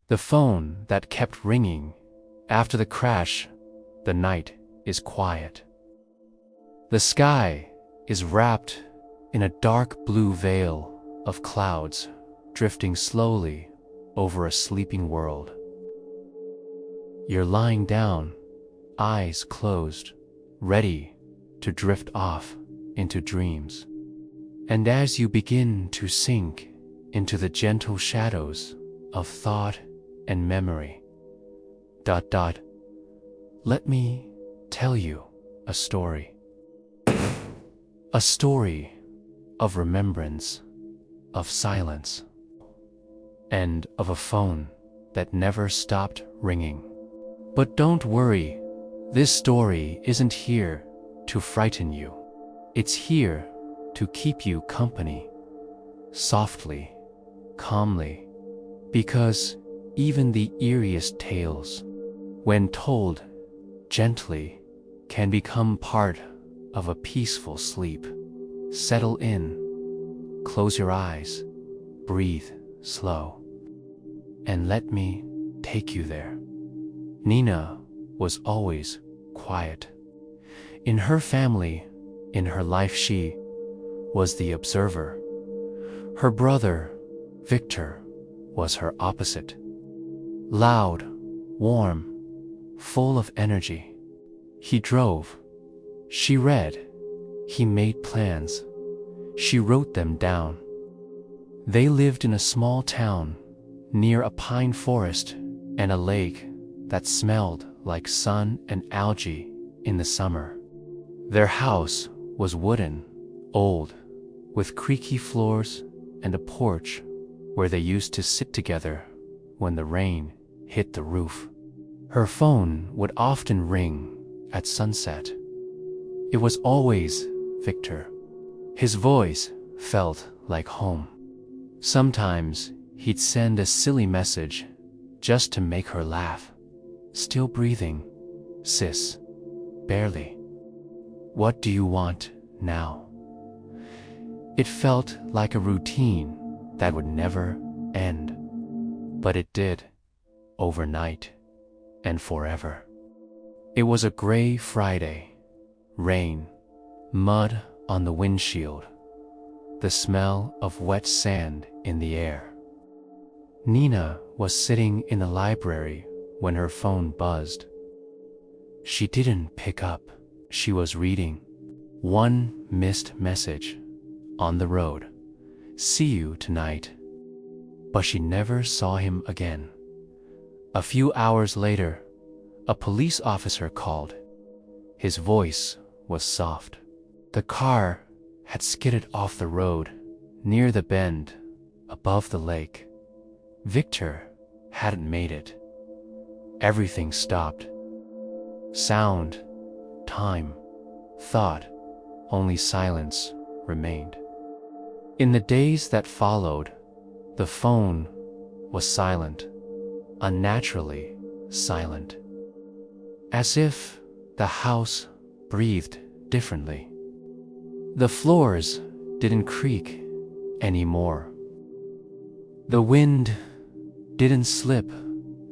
The phone that kept ringing. After the crash, the night is quiet. The sky is wrapped in a dark blue veil of clouds drifting slowly over a sleeping world. You're lying down, eyes closed, ready to drift off into dreams. And as you begin to sink into the gentle shadows of thought and memory, let me tell you a story. A story of remembrance, of silence, and of a phone that never stopped ringing. But don't worry, this story isn't here to frighten you. It's here to keep you company, softly, calmly, because even the eeriest tales, when told gently, can become part of a peaceful sleep. Settle in, close your eyes, breathe slow, and let me take you there. Nina was always quiet. In her family, in her life, she was the observer. Her brother, Victor, was her opposite. Loud, warm, full of energy. He drove. She read. He made plans. She wrote them down. They lived in a small town near a pine forest and a lake that smelled like sun and algae in the summer. Their house was wooden, old, with creaky floors and a porch where they used to sit together when the rain hit the roof. Her phone would often ring at sunset. It was always Victor. His voice felt like home. Sometimes he'd send a silly message just to make her laugh. Still breathing, sis, barely. What do you want now? It felt like a routine that would never end. But it did, overnight and forever. It was a gray Friday. Rain, mud on the windshield, the smell of wet sand in the air. Nina was sitting in the library when her phone buzzed. She didn't pick up. She was reading. One missed message. On the road. See you tonight. But she never saw him again. A few hours later, a police officer called. His voice was soft. The car had skidded off the road near the bend above the lake. Victor hadn't made it. Everything stopped. Sound, time, thought, only silence remained. In the days that followed, the phone was silent, unnaturally silent, as if the house breathed differently. The floors didn't creak anymore. The wind didn't slip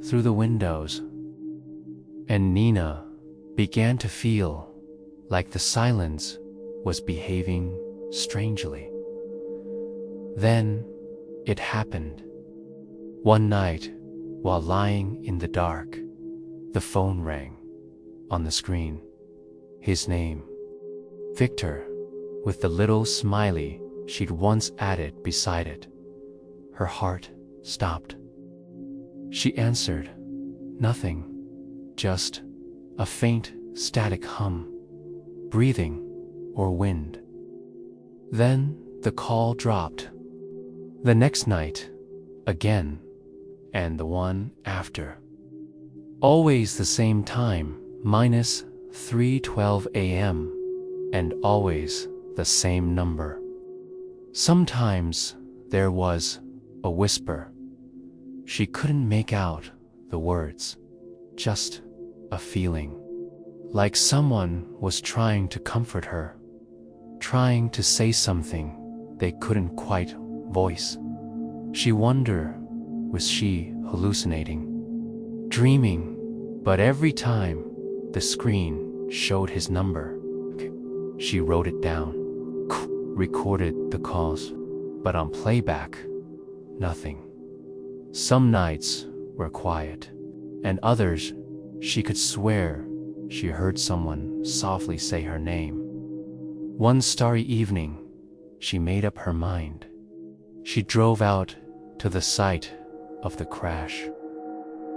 through the windows, and Nina began to feel like the silence was behaving strangely. Then it happened. One night, while lying in the dark, the phone rang. On the screen, his name, Victor, with the little smiley she'd once added beside it. Her heart stopped. She answered. Nothing, just a faint static hum, breathing or wind. Then the call dropped. The next night, again, and the one after. Always the same time, minus 3:12 a.m., and always the same number. Sometimes there was a whisper. She couldn't make out the words, just a feeling, like someone was trying to comfort her, trying to say something they couldn't quite voice. She wondered was she hallucinating, dreaming, but every time the screen showed his number, she wrote it down, recorded the calls, but on playback, nothing. Some nights were quiet, and others she could swear she heard someone softly say her name. One starry evening, she made up her mind. She drove out to the site of the crash.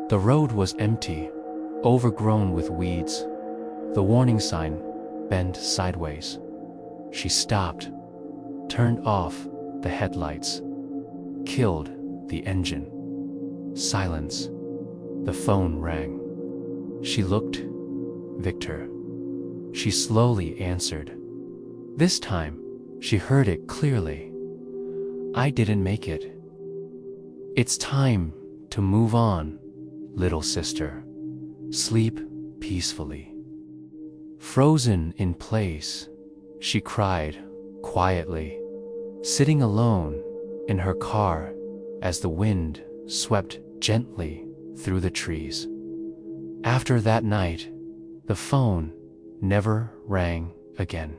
The road was empty, overgrown with weeds. The warning sign bent sideways. She stopped, turned off the headlights, killed the engine. Silence. The phone rang. She looked. Victor. She slowly answered. This time, she heard it clearly. I didn't make it. It's time to move on, little sister. Sleep peacefully. Frozen in place, she cried quietly, sitting alone in her car as the wind swept gently through the trees. After that night, the phone never rang again.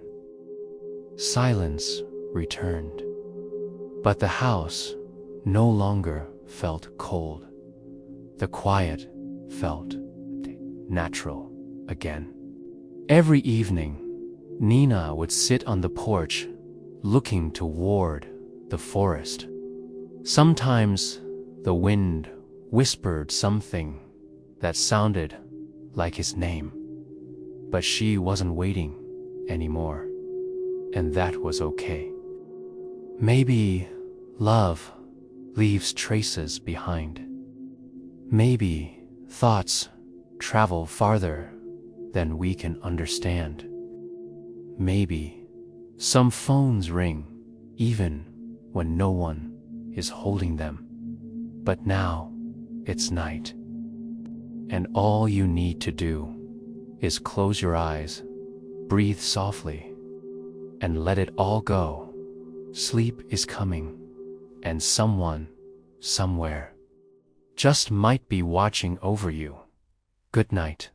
Silence returned, but the house no longer felt cold. The quiet felt natural again. Every evening, Nina would sit on the porch, looking toward the forest. Sometimes the wind whispered something that sounded like his name, but she wasn't waiting anymore, and that was okay. Maybe love leaves traces behind. Maybe thoughts travel farther than we can understand. Maybe some phones ring even when no one is holding them. But now it's night, and all you need to do is close your eyes, breathe softly, and let it all go. Sleep is coming, and someone, somewhere, just might be watching over you. Good night.